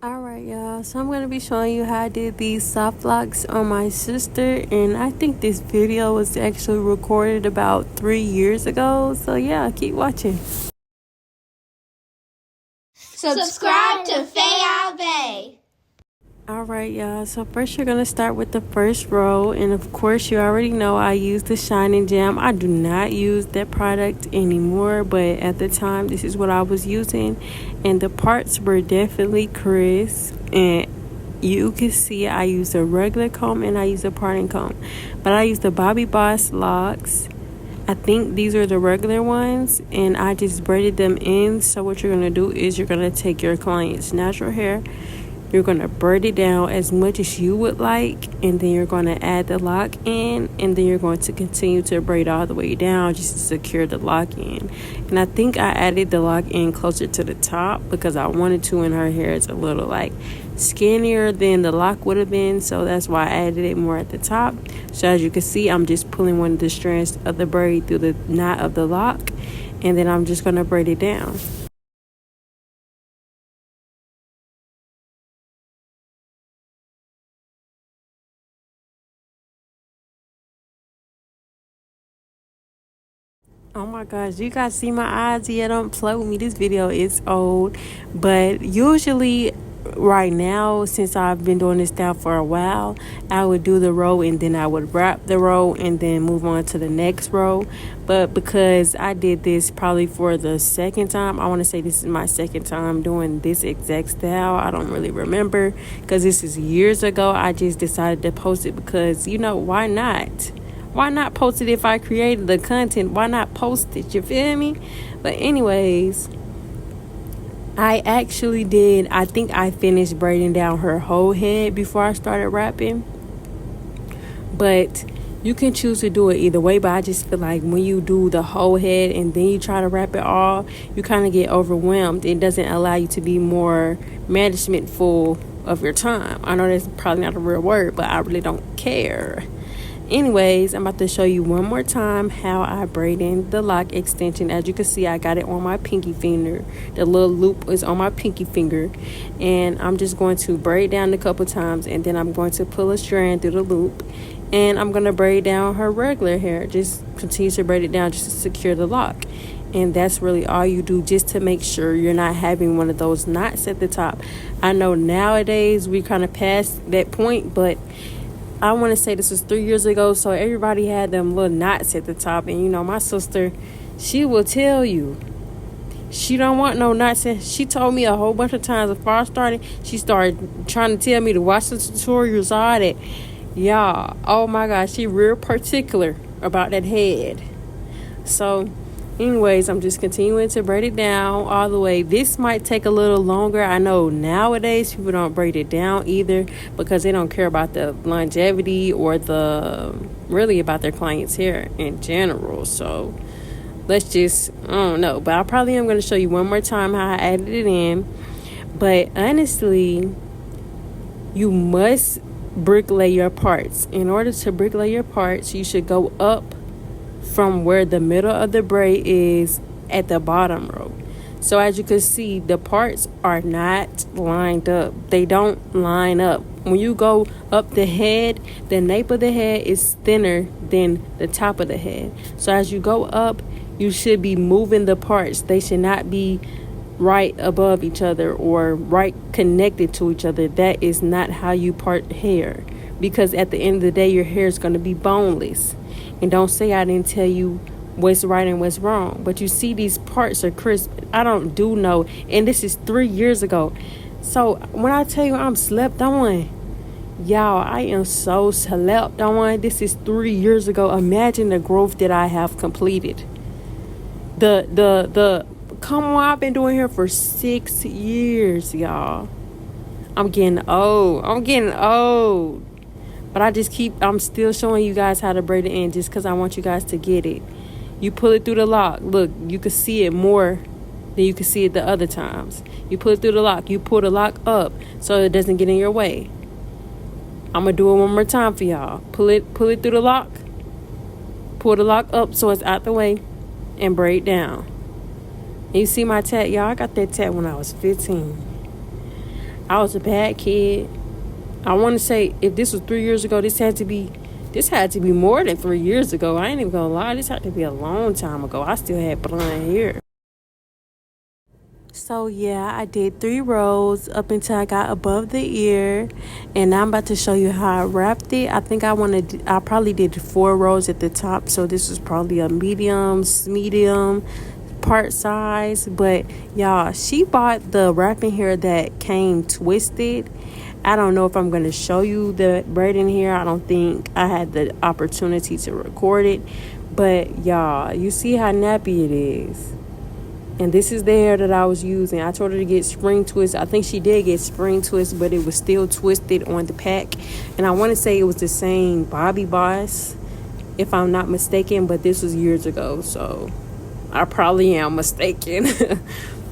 Alright, y'all, so I'm going to be showing you how I did these soft locks on my sister, and I think this video was actually recorded about 3 years ago, so yeah, keep watching. Subscribe to Faye Bay. Alright, y'all, so first you're going to start with the first row, and of course you already know I use the Shining Jam. I do not use that product anymore, but at the time this is what I was using, and the parts were definitely crisp, and you can see I use a regular comb and I use a parting comb, but I use the Bobbi Boss locks. I think these are the regular ones, and I just braided them in. So what you're going to do is you're going to take your client's natural hair, you're going to braid it down as much as you would like, and then you're going to add the lock in, and then you're going to continue to braid all the way down just to secure the lock in. And I think I added the lock in closer to the top because I wanted to, and her hair is a little like skinnier than the lock would have been, so that's why I added it more at the top. So as you can see, I'm just pulling one of the strands of the braid through the knot of the lock, and then I'm just going to braid it down. Oh my gosh, you guys see my eyes? Yeah, don't play with me. This video is old, but usually right now, since I've been doing this style for a while, I would do the row and then I would wrap the row and then move on to the next row. But because I did this probably for the second time, I want to say this is my second time doing this exact style. I don't really remember because this is years ago. I just decided to post it because, you know, why not? Why not post it if I created the content? Why not post it? You feel me? But anyways, I actually did. I think I finished braiding down her whole head before I started wrapping. But you can choose to do it either way. But I just feel like when you do the whole head and then you try to wrap it all, you kind of get overwhelmed. It doesn't allow you to be more managementful of your time. I know that's probably not a real word, but I really don't care. Anyways, I'm about to show you one more time how I braid in the lock extension. As you can see, I got it on my pinky finger. The little loop is on my pinky finger. And I'm just going to braid down a couple times, and then I'm going to pull a strand through the loop. And I'm going to braid down her regular hair. Just continue to braid it down just to secure the lock. And that's really all you do, just to make sure you're not having one of those knots at the top. I know nowadays we kind of past that point, but I want to say this was 3 years ago, so everybody had them little knots at the top. And, you know, my sister, she will tell you she don't want no knots. And she told me a whole bunch of times before I started, she started trying to tell me to watch the tutorials, all that. Y'all, oh my gosh, she real particular about that head. So anyways, I'm just continuing to braid it down all the way. This might take a little longer. I know nowadays people don't braid it down either because they don't care about the longevity or really about their client's hair in general. So let's just, I don't know. But I probably am going to show you one more time how I added it in. But honestly, you must bricklay your parts. In order to bricklay your parts, you should go up from where the middle of the braid is at the bottom row. So as you can see, the parts are not lined up. They don't line up. When you go up the head, the nape of the head is thinner than the top of the head. So as you go up, you should be moving the parts. They should not be right above each other or right connected to each other. That is not how you part hair, because at the end of the day, your hair is going to be boneless. And don't say I didn't tell you what's right and what's wrong. But you see, these parts are crisp. I don't do no. And this is 3 years ago. So when I tell you I'm slept on, y'all, I am so slept on. This is 3 years ago. Imagine the growth that I have completed. Come on, I've been doing here for 6 years, y'all. I'm getting old. But I'm still showing you guys how to braid it in just because I want you guys to get it. You pull it through the lock. Look, you can see it more than you can see it the other times. You pull it through the lock. You pull the lock up so it doesn't get in your way. I'm going to do it one more time for y'all. Pull it through the lock. Pull the lock up so it's out the way and braid down. And you see my tat, y'all? I got that tat when I was 15. I was a bad kid. I want to say if this was 3 years ago, this had to be more than 3 years ago. I ain't even gonna lie, this had to be a long time ago. I still had blonde hair. So yeah, I did 3 rows up until I got above the ear, and now I'm about to show you how I wrapped it. I think I probably did 4 rows at the top, so this was probably a medium part size. But y'all, she bought the wrapping hair that came twisted. I don't know if I'm going to show you the braiding hair. I don't think I had the opportunity to record it, but y'all, you see how nappy it is. And this is the hair that I was using. I told her to get spring twist. I think she did get spring twist, but it was still twisted on the pack. And I want to say it was the same Bobbi Boss, if I'm not mistaken, but this was years ago, so I probably am mistaken.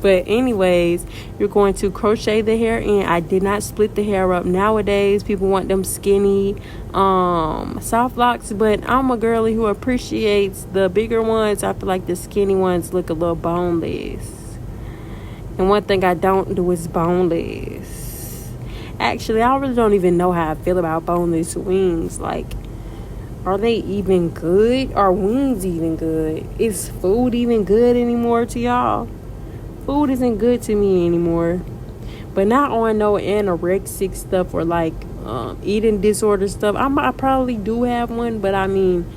But anyways, you're going to crochet the hair in. I did not split the hair up. Nowadays, people want them skinny, soft locks, but I'm a girly who appreciates the bigger ones. I feel like the skinny ones look a little boneless. And one thing I don't do is boneless. Actually, I really don't even know how I feel about boneless wings. Like, are they even good? Are wings even good? Is food even good anymore to y'all? Food isn't good to me anymore. But not on no anorexic stuff or like eating disorder stuff. I probably do have one, but I mean,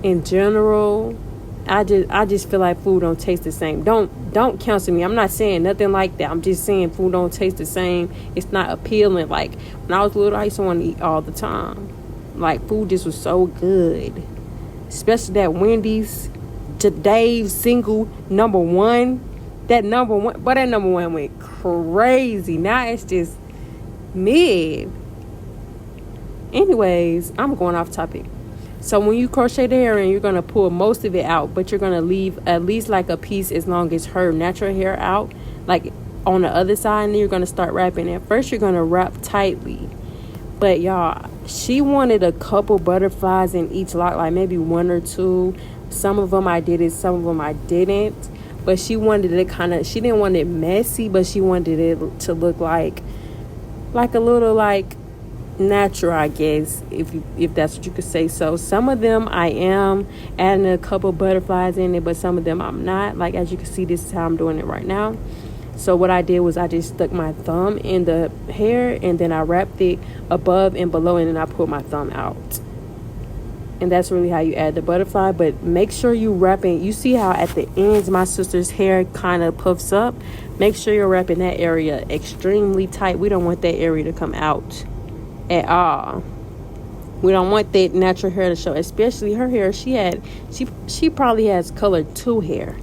in general, I just feel like food don't taste the same. Don't counsel me. I'm not saying nothing like that. I'm just saying food don't taste the same. It's not appealing. Like when I was little, I used to want to eat all the time. Like food just was so good, especially that Wendy's Dave's single #1. That number one went crazy. Now it's just mid. Anyways, I'm going off topic. So when you crochet the hair in, you're going to pull most of it out, but you're going to leave at least like a piece as long as her natural hair out, like on the other side, and then you're going to start wrapping it. First, you're going to wrap tightly. But y'all, she wanted a couple butterflies in each lock, like maybe 1 or 2. Some of them I did it, some of them I didn't. But she wanted it she didn't want it messy, but she wanted it to look like a little like natural, I guess, if that's what you could say. So some of them I am adding a couple butterflies in it, but some of them I'm not. Like as you can see, this is how I'm doing it right now. So what I did was I just stuck my thumb in the hair, and then I wrapped it above and below, and then I pulled my thumb out. And that's really how you add the butterfly. But make sure you wrapping. You see how at the ends my sister's hair kind of puffs up? Make sure you're wrapping that area extremely tight. We don't want that area to come out at all. We don't want that natural hair to show, especially her hair. She probably has colored 2 hair.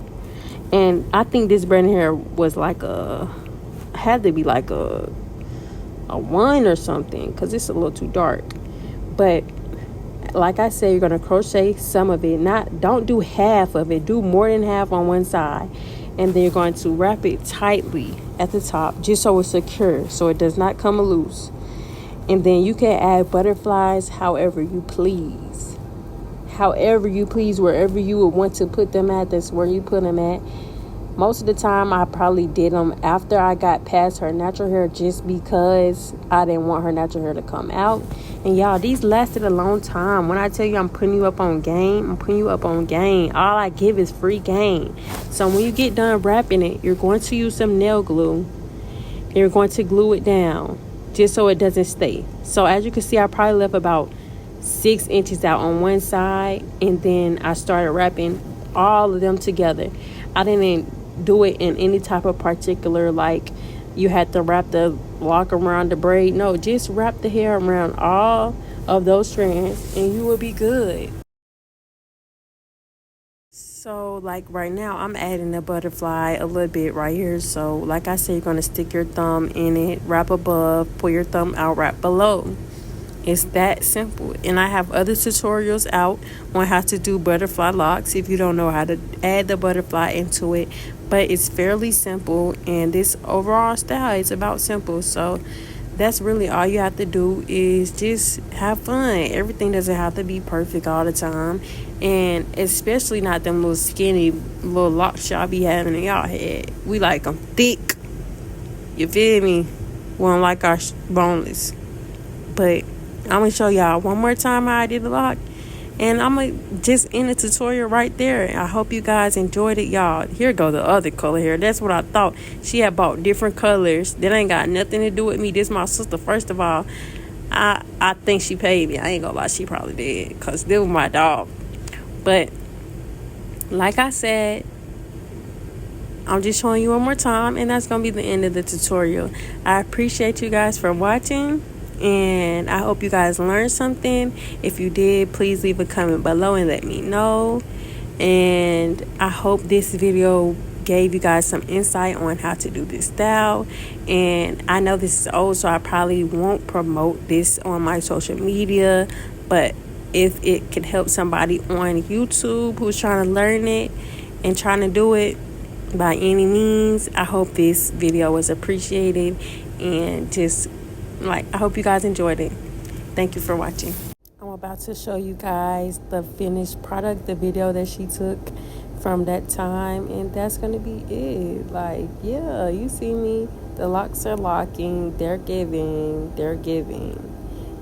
And I think this brand hair was had to be like a 1 or something, because it's a little too dark. But like I said, you're going to crochet some of it. Don't do half of it. Do more than half on one side. And then you're going to wrap it tightly at the top, just so it's secure, so it does not come loose. And then you can add butterflies however you please. However you please, wherever you would want to put them at, that's where you put them at. Most of the time, I probably did them after I got past her natural hair, just because I didn't want her natural hair to come out. And y'all, these lasted a long time. When I tell you I'm putting you up on game, I'm putting you up on game. All I give is free game. So when you get done wrapping it, you're going to use some nail glue. And you're going to glue it down, just so it doesn't stay. So as you can see, I probably left about 6 inches out on one side, and then I started wrapping all of them together. I didn't do it in any type of particular, like you had to wrap the lock around the braid. No, just wrap the hair around all of those strands and you will be good. So like right now I'm adding a butterfly a little bit right here. So like I said, you're going to stick your thumb in it, wrap above, pull your thumb out, wrap below. It's that simple. And I have other tutorials out on how to do butterfly locks if you don't know how to add the butterfly into it. But it's fairly simple, and this overall style is about simple. So that's really all you have to do, is just have fun. Everything doesn't have to be perfect all the time, and especially not them little skinny little locks y'all be having in y'all head. We like them thick. You feel me? We don't like our boneless. But I'm going to show y'all one more time how I did the lock. And I'm going to just end the tutorial right there. I hope you guys enjoyed it, y'all. Here go the other color here. That's what I thought. She had bought different colors. That ain't got nothing to do with me. This my sister. First of all, I think she paid me. I ain't gonna lie. She probably did. Because this was my dog. But like I said, I'm just showing you one more time, and that's gonna be the end of the tutorial. I appreciate you guys for watching, and I hope you guys learned something. If you did, please leave a comment below and let me know. And I hope this video gave you guys some insight on how to do this style. And I know this is old, so I probably won't promote this on my social media, but if it can help somebody on YouTube who's trying to learn it and trying to do it by any means, I hope this video was appreciated, and just I hope you guys enjoyed it. Thank you for watching. I'm about to show you guys the finished product, the video that she took from that time, and that's gonna be it. Yeah, you see me, the locks are locking, they're giving,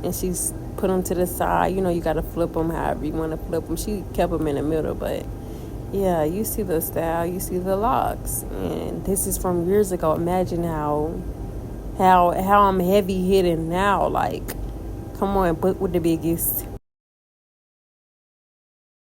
and she's put them to the side. You gotta flip them however you want to flip them. She kept them in the middle, but yeah, you see the style, you see the locks, and this is from years ago. Imagine how I'm heavy hitting now. Come on, book with the biggest.